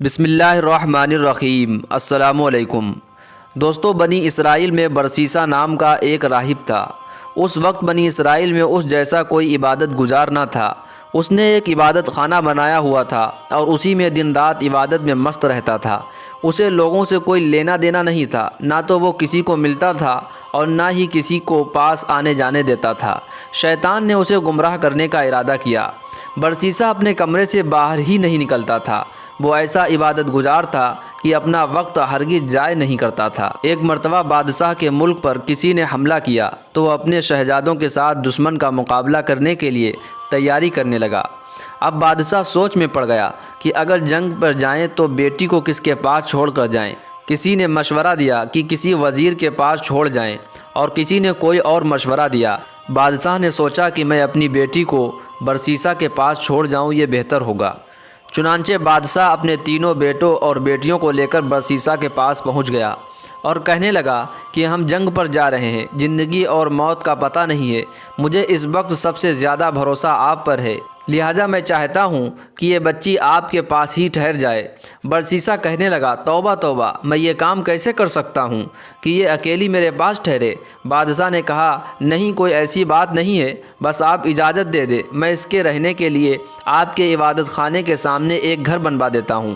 بسم اللہ الرحمن الرحیم۔ السلام علیکم دوستو، بنی اسرائیل میں برسیسا نام کا ایک راہب تھا۔ اس وقت بنی اسرائیل میں اس جیسا کوئی عبادت گزار نہ تھا۔ اس نے ایک عبادت خانہ بنایا ہوا تھا اور اسی میں دن رات عبادت میں مست رہتا تھا۔ اسے لوگوں سے کوئی لینا دینا نہیں تھا، نہ تو وہ کسی کو ملتا تھا اور نہ ہی کسی کو پاس آنے جانے دیتا تھا۔ شیطان نے اسے گمراہ کرنے کا ارادہ کیا۔ برسیسا اپنے کمرے سے باہر ہی نہیں نکلتا تھا۔ وہ ایسا عبادت گزار تھا کہ اپنا وقت ہرگز ضائع نہیں کرتا تھا۔ ایک مرتبہ بادشاہ کے ملک پر کسی نے حملہ کیا تو وہ اپنے شہزادوں کے ساتھ دشمن کا مقابلہ کرنے کے لیے تیاری کرنے لگا۔ اب بادشاہ سوچ میں پڑ گیا کہ اگر جنگ پر جائیں تو بیٹی کو کس کے پاس چھوڑ کر جائیں۔ کسی نے مشورہ دیا کہ کسی وزیر کے پاس چھوڑ جائیں اور کسی نے کوئی اور مشورہ دیا۔ بادشاہ نے سوچا کہ میں اپنی بیٹی کو برسیسا کے پاس چھوڑ جاؤں، یہ بہتر ہوگا۔ چنانچہ بادشاہ اپنے تینوں بیٹوں اور بیٹیوں کو لے کر برسیسا کے پاس پہنچ گیا اور کہنے لگا کہ ہم جنگ پر جا رہے ہیں، زندگی اور موت کا پتہ نہیں ہے، مجھے اس وقت سب سے زیادہ بھروسہ آپ پر ہے، لہٰذا میں چاہتا ہوں کہ یہ بچی آپ کے پاس ہی ٹھہر جائے۔ برسیسا کہنے لگا، توبہ توبہ، میں یہ کام کیسے کر سکتا ہوں کہ یہ اکیلی میرے پاس ٹھہرے؟ بادشاہ نے کہا، نہیں، کوئی ایسی بات نہیں ہے، بس آپ اجازت دے دیں، میں اس کے رہنے کے لیے آپ کے عبادت خانے کے سامنے ایک گھر بنوا دیتا ہوں،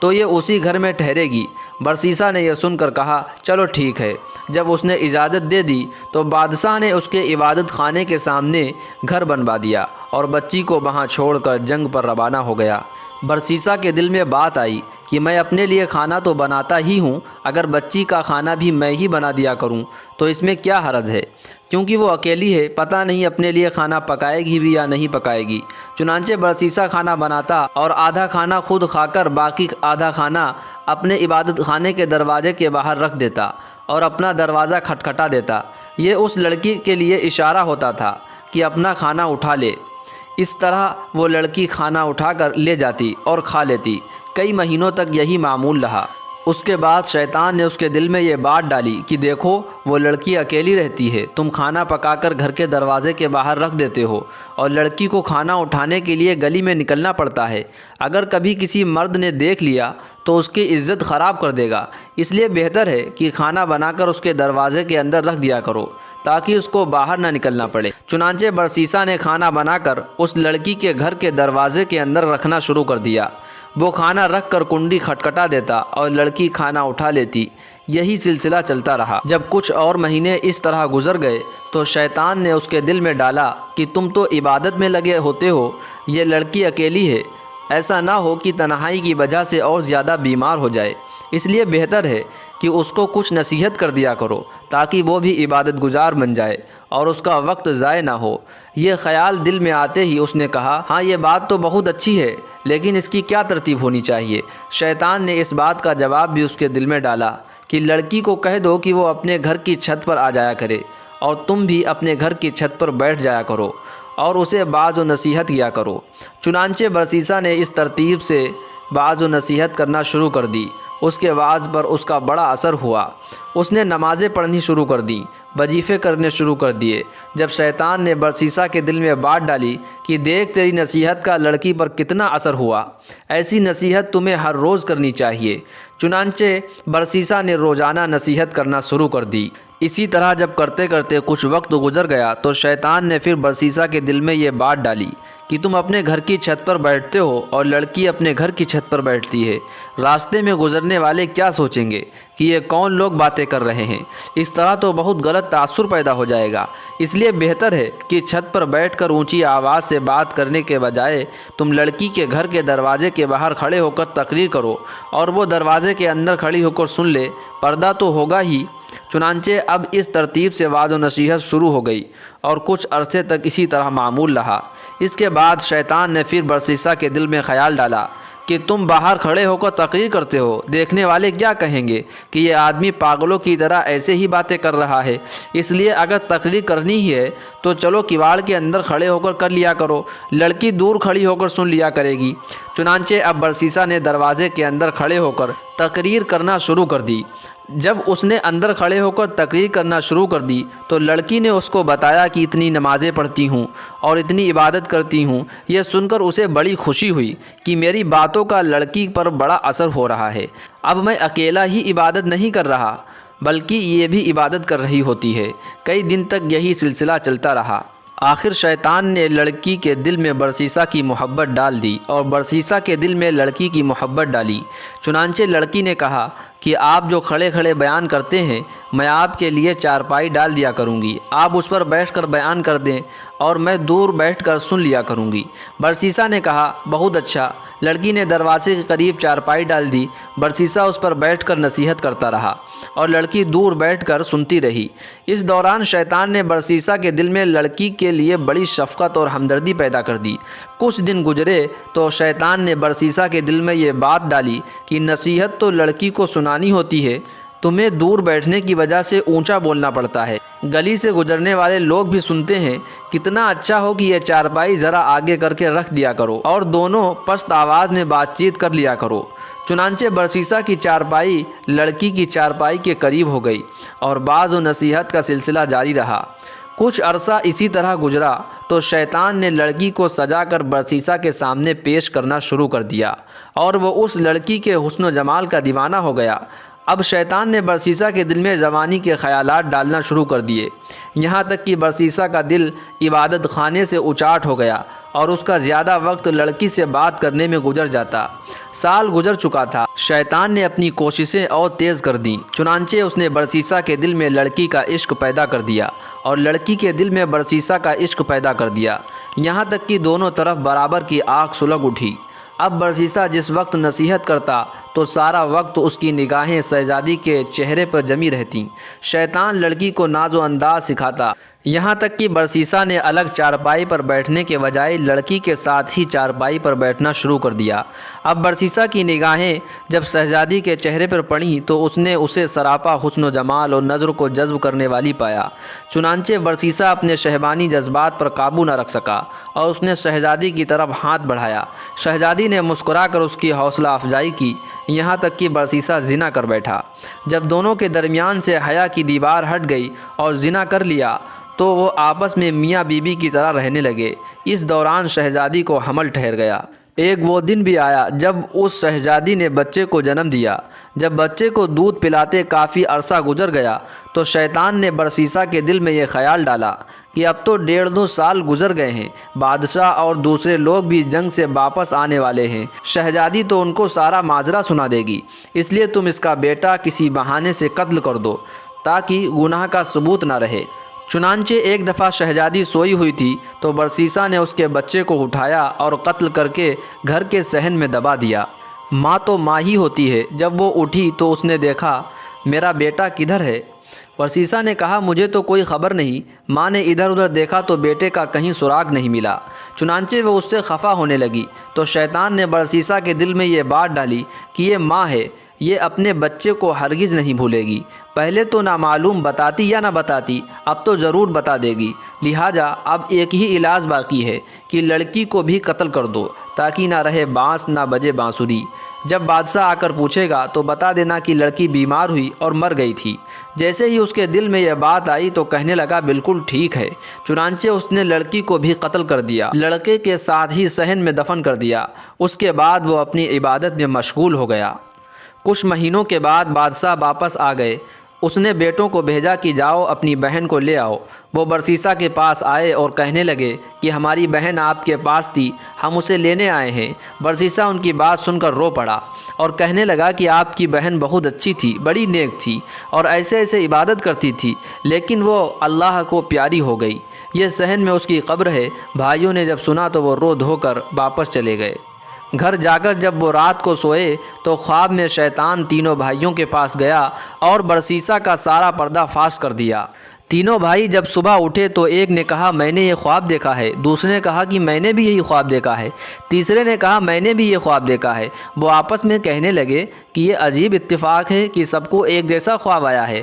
تو یہ اسی گھر میں ٹھہرے گی۔ برسیسا نے یہ سن کر کہا، چلو ٹھیک ہے۔ جب اس نے اجازت دے دی تو بادشاہ نے اس کے عبادت خانے کے سامنے گھر بنوا دیا اور بچی کو وہاں چھوڑ کر جنگ پر روانہ ہو گیا۔ برسیسا کے دل میں بات آئی کہ میں اپنے لیے کھانا تو بناتا ہی ہوں، اگر بچی کا کھانا بھی میں ہی بنا دیا کروں تو اس میں کیا حرج ہے، کیونکہ وہ اکیلی ہے، پتہ نہیں اپنے لیے کھانا پکائے گی بھی یا نہیں پکائے گی۔ چنانچہ برسیسا کھانا بناتا اور آدھا کھانا خود کھا کر باقی آدھا کھانا اپنے عبادت خانے کے دروازے کے باہر رکھ دیتا اور اپنا دروازہ کھٹکھٹا دیتا۔ یہ اس لڑکی کے لیے اشارہ ہوتا تھا کہ اپنا کھانا اٹھا لے۔ اس طرح وہ لڑکی کھانا اٹھا کر لے جاتی اور کھا لیتی۔ کئی مہینوں تک یہی معمول رہا۔ اس کے بعد شیطان نے اس کے دل میں یہ بات ڈالی کہ دیکھو، وہ لڑکی اکیلی رہتی ہے، تم کھانا پکا کر گھر کے دروازے کے باہر رکھ دیتے ہو اور لڑکی کو کھانا اٹھانے کے لیے گلی میں نکلنا پڑتا ہے، اگر کبھی کسی مرد نے دیکھ لیا تو اس کی عزت خراب کر دے گا، اس لیے بہتر ہے کہ کھانا بنا کر اس کے دروازے کے اندر رکھ دیا کرو تاکہ اس کو باہر نہ نکلنا پڑے۔ چنانچہ برسیسا نے کھانا بنا کر اس لڑکی کے گھر کے دروازے کے اندر رکھنا شروع کر دیا۔ وہ کھانا رکھ کر کنڈی کھٹکھٹا دیتا اور لڑکی کھانا اٹھا لیتی۔ یہی سلسلہ چلتا رہا۔ جب کچھ اور مہینے اس طرح گزر گئے تو شیطان نے اس کے دل میں ڈالا کہ تم تو عبادت میں لگے ہوتے ہو، یہ لڑکی اکیلی ہے، ایسا نہ ہو کہ تنہائی کی وجہ سے اور زیادہ بیمار ہو جائے، اس لیے بہتر ہے کہ اس کو کچھ نصیحت کر دیا کرو تاکہ وہ بھی عبادت گزار بن جائے اور اس کا وقت ضائع نہ ہو۔ یہ خیال دل میں آتے ہی اس نے کہا، ہاں یہ بات تو بہت اچھی ہے، لیکن اس کی کیا ترتیب ہونی چاہیے؟ شیطان نے اس بات کا جواب بھی اس کے دل میں ڈالا کہ لڑکی کو کہہ دو کہ وہ اپنے گھر کی چھت پر آ جایا کرے اور تم بھی اپنے گھر کی چھت پر بیٹھ جایا کرو اور اسے بعض و نصیحت کیا کرو۔ چنانچہ برسیسا نے اس ترتیب سے بعض و نصیحت کرنا شروع کر دی۔ اس کے وعظ پر اس کا بڑا اثر ہوا۔ اس نے نمازیں پڑھنی شروع کر دیں، وظیفے کرنے شروع کر دیے۔ جب شیطان نے برسیسا کے دل میں بات ڈالی کہ دیکھ تیری نصیحت کا لڑکی پر کتنا اثر ہوا، ایسی نصیحت تمہیں ہر روز کرنی چاہیے۔ چنانچہ برسیسا نے روزانہ نصیحت کرنا شروع کر دی۔ اسی طرح جب کرتے کرتے کچھ وقت گزر گیا تو شیطان نے پھر برسیسا کے دل میں یہ بات ڈالی کہ تم اپنے گھر کی چھت پر بیٹھتے ہو اور لڑکی اپنے گھر کی چھت پر بیٹھتی ہے، راستے میں گزرنے والے کیا سوچیں گے کہ یہ کون لوگ باتیں کر رہے ہیں؟ اس طرح تو بہت غلط تاثر پیدا ہو جائے گا، اس لیے بہتر ہے کہ چھت پر بیٹھ کر اونچی آواز سے بات کرنے کے بجائے تم لڑکی کے گھر کے دروازے کے باہر کھڑے ہو کر تقریر کرو اور وہ دروازے کے اندر کھڑی ہو کر سن لے، پردہ تو ہوگا ہی۔ چنانچہ اب اس ترتیب سے وعظ و نصیحت شروع ہو گئی اور کچھ عرصے تک اسی طرح معمول رہا۔ اس کے بعد شیطان نے پھر برسیسا کے دل میں خیال ڈالا کہ تم باہر کھڑے ہو کر تقریر کرتے ہو، دیکھنے والے کیا کہیں گے کہ یہ آدمی پاگلوں کی طرح ایسے ہی باتیں کر رہا ہے، اس لیے اگر تقریر کرنی ہی ہے تو چلو کواڑ کے اندر کھڑے ہو کر لیا کرو، لڑکی دور کھڑی ہو کر سن لیا کرے گی۔ چنانچہ اب برسیسا نے دروازے کے اندر کھڑے ہو کر تقریر کرنا شروع کر دی۔ جب اس نے اندر کھڑے ہو کر تقریر کرنا شروع کر دی تو لڑکی نے اس کو بتایا کہ اتنی نمازیں پڑھتی ہوں اور اتنی عبادت کرتی ہوں۔ یہ سن کر اسے بڑی خوشی ہوئی کہ میری باتوں کا لڑکی پر بڑا اثر ہو رہا ہے۔ اب میں اکیلا ہی عبادت نہیں کر رہا بلکہ یہ بھی عبادت کر رہی ہوتی ہے۔ کئی دن تک یہی سلسلہ چلتا رہا۔ آخر شیطان نے لڑکی کے دل میں برسیسہ کی محبت ڈال دی اور برسیسہ کے دل میں لڑکی کی محبت ڈالی۔ چنانچہ لڑکی نے کہا کہ آپ جو کھڑے کھڑے بیان کرتے ہیں میں آپ کے لیے چارپائی ڈال دیا کروں گی، آپ اس پر بیٹھ کر بیان کر دیں اور میں دور بیٹھ کر سن لیا کروں گی۔ برسیسہ نے کہا بہت اچھا۔ لڑکی نے دروازے کے قریب چارپائی ڈال دی۔ برسیسہ اس پر بیٹھ کر نصیحت کرتا رہا اور لڑکی دور بیٹھ کر سنتی رہی۔ اس دوران شیطان نے برسیسہ کے دل میں لڑکی کے لیے بڑی شفقت اور ہمدردی پیدا کر دی۔ کچھ دن گزرے تو شیطان نے برسیسہ کے دل میں یہ بات ڈالی کہ نصیحت تو لڑکی کو سنانی ہوتی ہے، تمہیں دور بیٹھنے کی وجہ سے اونچا بولنا پڑتا ہے، گلی سے گزرنے والے لوگ بھی سنتے ہیں، کتنا اچھا ہو کہ یہ چارپائی ذرا آگے کر کے رکھ دیا کرو اور دونوں پست آواز میں بات چیت کر لیا کرو۔ چنانچہ برسیسہ کی چارپائی لڑکی کی چارپائی کے قریب ہو گئی اور بعض و نصیحت کا سلسلہ جاری رہا۔ کچھ عرصہ اسی طرح گزرا تو شیطان نے لڑکی کو سجا کر برسیسہ کے سامنے پیش کرنا شروع کر دیا اور وہ اس لڑکی کے حسن و جمال کا دیوانہ ہو گیا۔ اب شیطان نے برسیسہ کے دل میں جوانی کے خیالات ڈالنا شروع کر دیے، یہاں تک کہ برسیسہ کا دل عبادت خانے سے اچاٹ ہو گیا اور اس کا زیادہ وقت لڑکی سے بات کرنے میں گزر جاتا۔ سال گزر چکا تھا، شیطان نے اپنی کوششیں اور تیز کر دیں۔ چنانچہ اس نے برسیسہ کے دل میں لڑکی کا عشق پیدا کر دیا اور لڑکی کے دل میں برسیسہ کا عشق پیدا کر دیا، یہاں تک کہ دونوں طرف برابر کی آگ سلگ اٹھی۔ اب برسیسہ جس وقت نصیحت کرتا تو سارا وقت اس کی نگاہیں شہزادی کے چہرے پر جمی رہتیں۔ شیطان لڑکی کو ناز و انداز سکھاتا، یہاں تک کہ برسیسہ نے الگ چارپائی پر بیٹھنے کے بجائے لڑکی کے ساتھ ہی چارپائی پر بیٹھنا شروع کر دیا۔ اب برسیسہ کی نگاہیں جب شہزادی کے چہرے پر پڑیں تو اس نے اسے سراپا حسن و جمال اور نظر کو جذب کرنے والی پایا۔ چنانچہ برسیسہ اپنے شہوانی جذبات پر قابو نہ رکھ سکا اور اس نے شہزادی کی طرف ہاتھ بڑھایا۔ شہزادی نے مسکرا کر اس کی حوصلہ افزائی کی، یہاں تک کہ برسیسہ زنا کر بیٹھا۔ جب دونوں کے درمیان سے حیا کی دیوار ہٹ گئی اور زنا کر لیا تو وہ آپس میں میاں بیوی کی طرح رہنے لگے۔ اس دوران شہزادی کو حمل ٹھہر گیا۔ ایک وہ دن بھی آیا جب اس شہزادی نے بچے کو جنم دیا۔ جب بچے کو دودھ پلاتے کافی عرصہ گزر گیا تو شیطان نے برسیسہ کے دل میں یہ خیال ڈالا کہ اب تو 1.5 سال گزر گئے ہیں، بادشاہ اور دوسرے لوگ بھی جنگ سے واپس آنے والے ہیں، شہزادی تو ان کو سارا ماجرا سنا دے گی، اس لیے تم اس کا بیٹا کسی بہانے سے قتل کر دو تاکہ گناہ کا ثبوت نہ رہے۔ چنانچہ ایک دفعہ شہزادی سوئی ہوئی تھی تو برسیسہ نے اس کے بچے کو اٹھایا اور قتل کر کے گھر کے صحن میں دبا دیا۔ ماں تو ماں ہی ہوتی ہے، جب وہ اٹھی تو اس نے دیکھا میرا بیٹا کدھر ہے؟ برسیسہ نے کہا مجھے تو کوئی خبر نہیں۔ ماں نے ادھر ادھر دیکھا تو بیٹے کا کہیں سراغ نہیں ملا۔ چنانچہ وہ اس سے خفا ہونے لگی تو شیطان نے برسیسہ کے دل میں یہ بات ڈالی کہ یہ ماں ہے، یہ اپنے بچے کو ہرگز نہیں بھولے گی، پہلے تو نامعلوم بتاتی یا نہ بتاتی، اب تو ضرور بتا دے گی، لہٰذا اب ایک ہی علاج باقی ہے کہ لڑکی کو بھی قتل کر دو تاکہ نہ رہے بانس نہ بجے بانسری۔ جب بادشاہ آ کر پوچھے گا تو بتا دینا کہ لڑکی بیمار ہوئی اور مر گئی تھی۔ جیسے ہی اس کے دل میں یہ بات آئی تو کہنے لگا بالکل ٹھیک ہے۔ چنانچہ اس نے لڑکی کو بھی قتل کر دیا، لڑکے کے ساتھ ہی صحن میں دفن کر دیا۔ اس کے بعد وہ اپنی عبادت میں مشغول ہو گیا۔ کچھ مہینوں کے بعد بادشاہ واپس آ گئے۔ اس نے بیٹوں کو بھیجا کہ جاؤ اپنی بہن کو لے آؤ۔ وہ برسیسہ کے پاس آئے اور کہنے لگے کہ ہماری بہن آپ کے پاس تھی، ہم اسے لینے آئے ہیں۔ برسیسہ ان کی بات سن کر رو پڑا اور کہنے لگا کہ آپ کی بہن بہت اچھی تھی، بڑی نیک تھی اور ایسے ایسے عبادت کرتی تھی، لیکن وہ اللہ کو پیاری ہو گئی۔ یہ صحن میں اس کی قبر ہے۔ بھائیوں نے جب سنا تو وہ رو دھو کر واپس چلے گئے۔ گھر جا کر جب وہ رات کو سوئے تو خواب میں شیطان تینوں بھائیوں کے پاس گیا اور برسیسہ کا سارا پردہ فاش کر دیا۔ تینوں بھائی جب صبح اٹھے تو ایک نے کہا میں نے یہ خواب دیکھا ہے، دوسرے نے کہا کہ میں نے بھی یہی خواب دیکھا ہے، تیسرے نے کہا میں نے بھی یہ خواب دیکھا ہے۔ وہ آپس میں کہنے لگے کہ یہ عجیب اتفاق ہے کہ سب کو ایک جیسا خواب آیا ہے۔